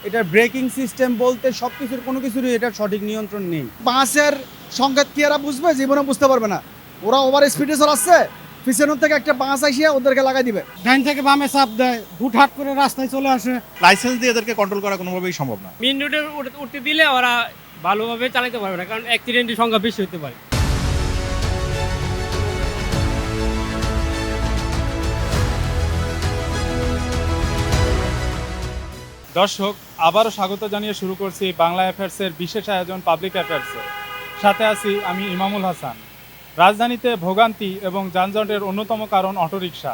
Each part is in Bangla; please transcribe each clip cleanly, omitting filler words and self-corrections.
এটার ব্রেকিং সিস্টেম বলতে সব কিছুর কোনো কিছুরই এটার সঠিক নিয়ন্ত্রণ নেই। বাসের সংকেত কি এরা বুঝবে? জীবনে বুঝতে পারবে না। ওরা ওভার স্পিডে চালাচ্ছে, পিছনের থেকে একটা বাস আসিয়া ওদেরকে লাগাই দিবে। ডাইন থেকে বামে চাপ দেয়, হুটহাট করে রাস্তায় চলে আসে। লাইসেন্স দিয়ে এদেরকে কন্ট্রোল করা কোনোভাবেই সম্ভব না। মেন রোডে উঠতে দিলে ওরা ভালোভাবে চালাতে পারবে না, কারণ অ্যাক্সিডেন্টের সংখ্যা বেশি হতে পারে। দর্শক, আবারও স্বাগত জানিয়ে শুরু করছি বাংলা অ্যাফেয়ার্সের বিশেষ আয়োজন পাবলিক অ্যাফেয়ার্সে। সাথে আছি আমি ইমামুল হাসান। রাজধানীতে ভোগান্তি এবং যানজটের অন্যতম কারণ অটোরিকশা।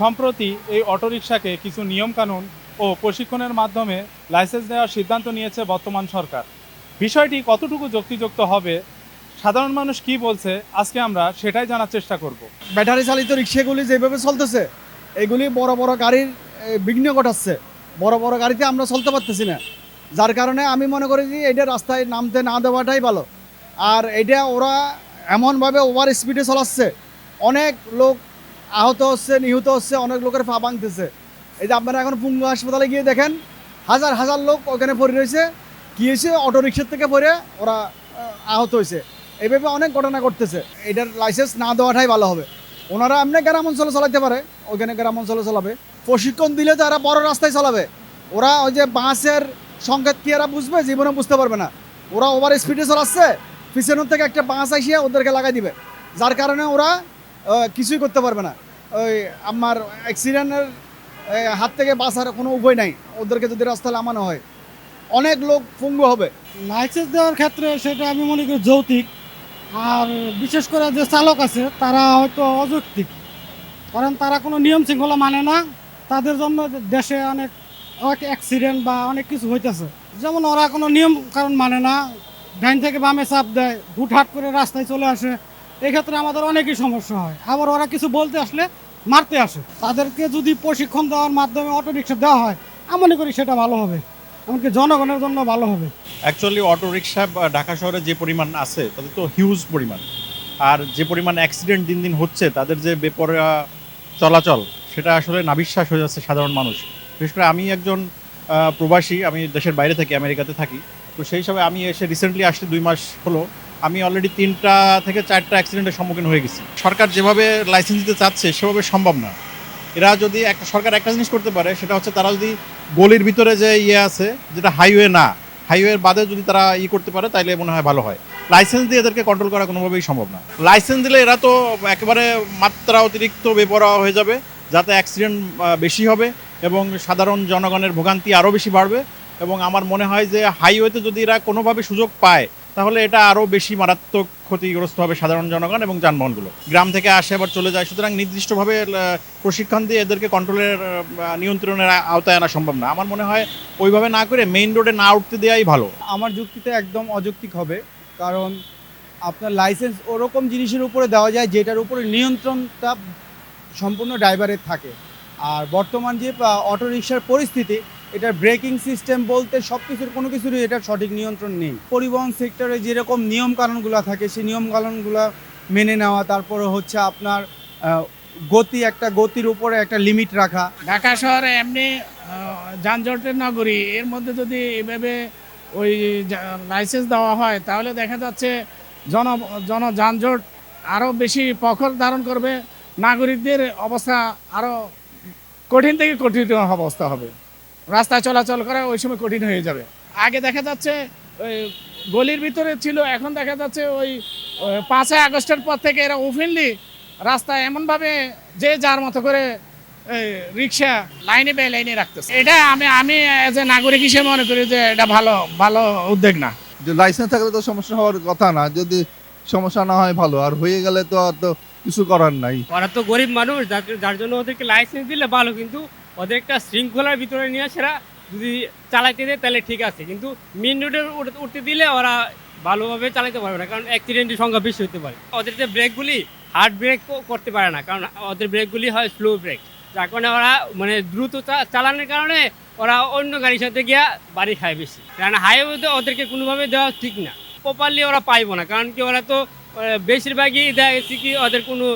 সম্প্রতি এই অটোরিকশাকে কিছু নিয়মকানুন ও প্রশিক্ষণের মাধ্যমে লাইসেন্স দেওয়ার সিদ্ধান্ত নিয়েছে বর্তমান সরকার। বিষয়টি কতটুকু যুক্তিযুক্ত হবে, সাধারণ মানুষ কি বলছে, আজকে আমরা সেটাই জানার চেষ্টা করব। ব্যাটারি চালিত রিক্সাগুলি যেভাবে চলতেছে, এগুলি বড় বড় গাড়ির বিঘ্ন ঘটাচ্ছে। বড় বড় গাড়িতে আমরা চলতে পারতেছি না, যার কারণে আমি মনে করি যে এটা রাস্তায় নামতে না দেওয়াটাই ভালো। আর এটা ওরা এমনভাবে ওভার স্পিডে চালাচ্ছে, অনেক লোক আহত হচ্ছে, নিহত হচ্ছে, অনেক লোকের পা ভাঙতেছে। এই যে আপনারা এখন পুঙ্গু হাসপাতালে গিয়ে দেখেন, হাজার হাজার লোক ওখানে পড়ে রয়েছে। কী হয়েছে? অটোরিক্সার থেকে পড়ে ওরা আহত হয়েছে। এইভাবে অনেক ঘটনা ঘটতেছে। এটার লাইসেন্স না দেওয়াটাই ভালো হবে। ওনারা এমনি গ্রাম অঞ্চলে চালাতে পারে, ওখানে গ্রাম অঞ্চলে চালাবে। প্রশিক্ষণ দিলে তো এরা বড় রাস্তায় চালাবে। ওরা ওই যে বাসের সংকেত কি এরা বুঝবে? জীবনে বুঝতে পারবে না। ওরা ওভার স্পিডে চালাচ্ছে, পিছনের থেকে একটা বাস আসিয়া ওদেরকে লাগাই দিবে, যার কারণে ওরা কিছুই করতে পারবে না। ওই আমার অ্যাক্সিডেন্টের হাত থেকে বাঁচার কোনো উপায় নাই। ওদেরকে যদি রাস্তায় নামানো হয়, অনেক লোক পঙ্গু হবে। লাইসেন্স দেওয়ার ক্ষেত্রে সেটা আমি মনে করি যৌক্তিক। আর বিশেষ করে যে চালক আছে তারা হয়তো অযৌক্তিক, কারণ তারা কোনো নিয়ম শৃঙ্খলা মানে না। তাদের জন্য দেশে অনেক অ্যাক্সিডেন্ট বা অনেক কিছু হইতেছে। যেমন ওরা কোনো নিয়ম কারণ মানে না, ডাইন থেকে বামে চাপ দেয়, হুটহাট করে রাস্তায় চলে আসে। এক্ষেত্রে আমাদের অনেকই সমস্যা হয়। আবার ওরা কিছু বলতে আসলে মারতে আসে। তাদেরকে যদি প্রশিক্ষণ দেওয়ার মাধ্যমে অটোরিকশা দেওয়া হয়, আমি মনে করি সেটা ভালো হবে, এমনকি জনগণের জন্য ভালো হবে। অ্যাকচুয়ালি অটোরিকশা ঢাকা শহরে যে পরিমাণ আছে তাদের তো হিউজ পরিমাণ। আর যে পরিমাণ অ্যাক্সিডেন্ট দিন দিন হচ্ছে, তাদের যে বেপরোয়া চলাচল, সেটা আসলে নাবিশ্বাস হয়ে যাচ্ছে সাধারণ মানুষ। বিশেষ করে আমি একজন প্রবাসী, আমি দেশের বাইরে থাকি, আমেরিকাতে থাকি। তো সেই হিসাবে আমি এসে রিসেন্টলি আসতে 2 মাস হলো, আমি অলরেডি 3টা থেকে 4টা অ্যাক্সিডেন্টের সম্মুখীন হয়ে গেছি। সরকার যেভাবে লাইসেন্স দিতে চাচ্ছে সেভাবে সম্ভব না। এরা যদি সরকার একটা জিনিস করতে পারে, সেটা হচ্ছে তারা যদি গলির ভিতরে যে আছে, যেটা হাইওয়ে না, হাইওয়ের বাদে যদি তারা করতে পারে, তাইলে মনে হয় ভালো হয়। লাইসেন্স দিয়ে এদেরকে কন্ট্রোল করা কোনোভাবেই সম্ভব না। লাইসেন্স দিলে এরা তো একেবারে মাত্রা অতিরিক্ত বেপরোয়া হয়ে যাবে, যাতে অ্যাক্সিডেন্ট বেশি হবে এবং সাধারণ জনগণের ভোগান্তি আরও বেশি বাড়বে। এবং আমার মনে হয় যে হাইওয়েতে যদি এরা কোনোভাবে সুযোগ পায়, তাহলে এটা আরও বেশি মারাত্মক ক্ষতিগ্রস্ত হবে সাধারণ জনগণ এবং যানবাহনগুলো। গ্রাম থেকে আসে আবার চলে যায়, সুতরাং নির্দিষ্টভাবে প্রশিক্ষণ দিয়ে এদেরকে কন্ট্রোলের নিয়ন্ত্রণের আওতায় আনা সম্ভব না। আমার মনে হয় ওইভাবে না করে মেইন রোডে না উঠতে দেওয়াই ভালো। আমার যুক্তিতে একদম অযৌক্তিক হবে, কারণ আপনার লাইসেন্স ওরকম জিনিসের উপরে দেওয়া যায় যেটার উপরে নিয়ন্ত্রণটা সম্পূর্ণ ড্রাইভারের থাকে। আর বর্তমান যে অটোরিকশার পরিস্থিতি, এটার ব্রেকিং সিস্টেম বলতে সব কিছুর কোনো কিছুরই এটার সঠিক নিয়ন্ত্রণ নেই। পরিবহন সেক্টরে যেরকম নিয়মকানুনগুলো থাকে, সেই নিয়মকানুনগুলো মেনে নেওয়া, তারপরে হচ্ছে আপনার গতির উপরে একটা লিমিট রাখা। ঢাকা শহরে এমনি যানজটের নগরী, এর মধ্যে যদি এভাবে ওই লাইসেন্স দেওয়া হয়, তাহলে দেখা যাচ্ছে যানজট আরও বেশি প্রখর ধারণ করবে। নাগরিকদের অবস্থা আরও কঠিন থেকে কঠিন অবস্থা হবে। রাস্তায় চলাচল করা ওই সময় কঠিন হয়ে যাবে। আগে দেখা যাচ্ছে ওই গলির ভিতরে ছিল, এখন দেখা যাচ্ছে ওই 5ই আগস্টের পর থেকে এরা ওপেনলি রাস্তায় এমনভাবে যে যার মতো করে রিক্সা লাইনে বে লাইনে রাখতেছে। এটা আমি এজ এ নাগরিক হিসেবে মনে করি যে এটা ভালো উদ্যোগ না। যে লাইসেন্স থাকলে তো সমস্যা হওয়ার কথা না, যদি সমস্যা না হয় ভালো, আর হয়ে গেলে তো আর তো কিছু করার নাই। ওরা তো গরিব মানুষ, যার জন্য ওদেরকে লাইসেন্স দিলে ভালো, কিন্তু ওদের একটা শৃঙ্খলার ভিতরে নিয়ে সেরা যদি চালাইতে দেয় তাহলে ঠিক আছে, কিন্তু মেন রোডে উঠতে দিলে ওরা ভালোভাবে চালাতে পারবে না, কারণ অ্যাক্সিডেন্টের সংখ্যা বেশি হতে পারে। ওদের যে ব্রেকগুলি হার্ড ব্রেক করতে পারে না, কারণ ওদের ব্রেকগুলি হয় স্লো ব্রেক, যার কারণে ওরা মানে দ্রুত চালানোর কারণে ওরা অন্য গাড়ির সাথে গিয়া বাড়ি খায় বেশি। কারণ হাইওয়েতে ওদেরকে কোনোভাবে দেওয়া ঠিক না, প্রপারলি ওরা পাইবো না, কারণ কি ওরা তো বেশিরভাগই দেখা গেছে কি ওদের কোনো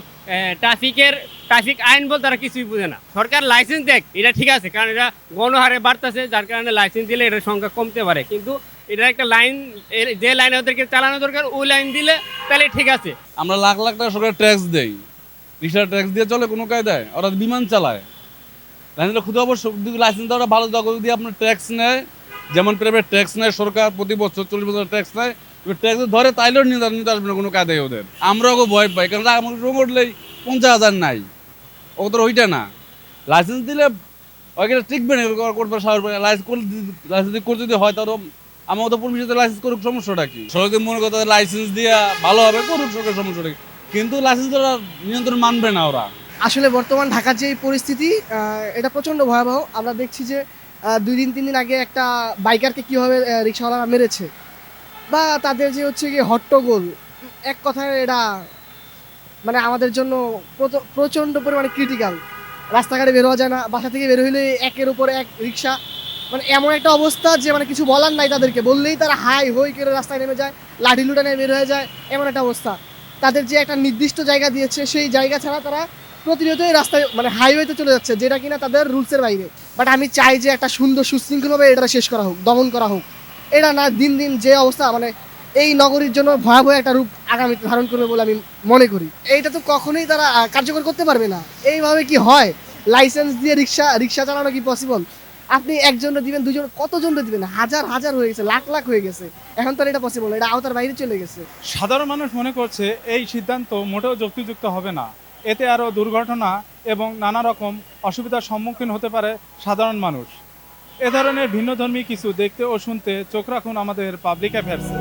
ট্রাফিকের ট্রাফিক আইন বল তারা কিছুই বুঝে না। সরকার লাইসেন্স দেখ, এটা ঠিক আছে, কারণ এটা গণহারে বাড়তেছে, যার কারণে লাইসেন্স দিলে এটার সংখ্যা কমতে পারে, কিন্তু এটা একটা লাইন, যে লাইনে ওদেরকে চালানো দরকার ওই লাইন দিলে তাহলে ঠিক আছে। আমরা লাখ লাখ টাকা সরকার ট্যাক্স দেই, রিক্সার ট্যাক্স দিয়ে চলে কোনো কায়দায়, ওরা বিমান চালায়। লাইসেন্সটা খুব অবশ্য লাইসেন্স দেওয়াটা ভালো, যদি আপনার ট্যাক্স নেয়, যেমন প্রাইভেট ট্যাক্স নেয় সরকার প্রতি বছর 40 বছর ট্যাক্স নেয়, ট্যাক্স ধরে তাইলেও নিতে আসবে না কোনো কায়দায় ওদের। আমরাও ভয় পাই, কারণ আমার রোগ উঠলেই 50,000 নাই, ও তো ওইটা না। লাইসেন্স দিলে ওইখানে টিকবে না, করবে সাহস পায়। লাইসেন্স করে যদি হয় তাহলে আমার তো পুলিশে লাইসেন্স করুক, সমস্যাটা কি? সরকার মনে করতে লাইসেন্স দিয়ে ভালো হবে, করুক সরকার, সমস্যাটা কি? কিন্তু লাইসেন্স ওরা নিয়ন্ত্রণ মানবে না ওরা। আসলে বর্তমান ঢাকার যে পরিস্থিতি, এটা প্রচণ্ড ভয়াবহ। আমরা দেখছি যে 2-3 দিন আগে একটা বাইকারকে কীভাবে রিক্সাওয়ালারা মেরেছে, বা তাদের যে হচ্ছে গিয়ে হট্টগোল, এক কথায় এটা মানে আমাদের জন্য প্রচণ্ড পরিমাণে ক্রিটিক্যাল। রাস্তাঘাটে বের হওয়া যায় না, বাসা থেকে বের হইলে একের উপর এক রিক্সা, মানে এমন একটা অবস্থা যে মানে কিছু বলার নাই। তাদেরকে বললেই তারা হাই হই করে রাস্তায় নেমে যায়, লাঠি লুটা নিয়ে বের হয়ে যায়, এমন একটা অবস্থা। তাদের যে একটা নির্দিষ্ট জায়গা দিয়েছে, সেই জায়গা ছাড়া তারা প্রতিনিয়তই রাস্তায় মানে হাইওয়েতে চলে যাচ্ছে, যেটা কিনা তাদের রুলসের বাইরে। বাট আমি চাই যে একটা সুন্দর সুশৃঙ্খলভাবে এটা শেষ করা হোক, দমন করা হোক। এটা না দিন দিন যে অবস্থা, মানে এই নগরীর জন্য ভয়াবহ একটা রূপ আগামীতে ধারণ করবে বলে আমি মনে করি। এইটা তো কখনোই তারা কার্যকর করতে পারবে না। এইভাবে কি হয়? লাইসেন্স দিয়ে রিক্সা চালানো কি পসিবল? আপনি একজনকে দিবেন, দুজন, কতজনকে দিবেন? হাজার হাজার হয়ে গেছে, লাখ লাখ হয়ে গেছে। এখন তো আর এটা পসিবল না, এটা আওতার বাইরে চলে গেছে। সাধারণ মানুষ মনে করছে এই সিদ্ধান্ত মোটেও যুক্তিযুক্ত হবে না, এতে আরও দুর্ঘটনা এবং নানা রকম অসুবিধার সম্মুখীন হতে পারে সাধারণ মানুষ। এ ধরনের ভিন্নধর্মী কিছু দেখতে ও শুনতে চোখ রাখুন আমাদের পাবলিক অ্যাফেয়ার্সে।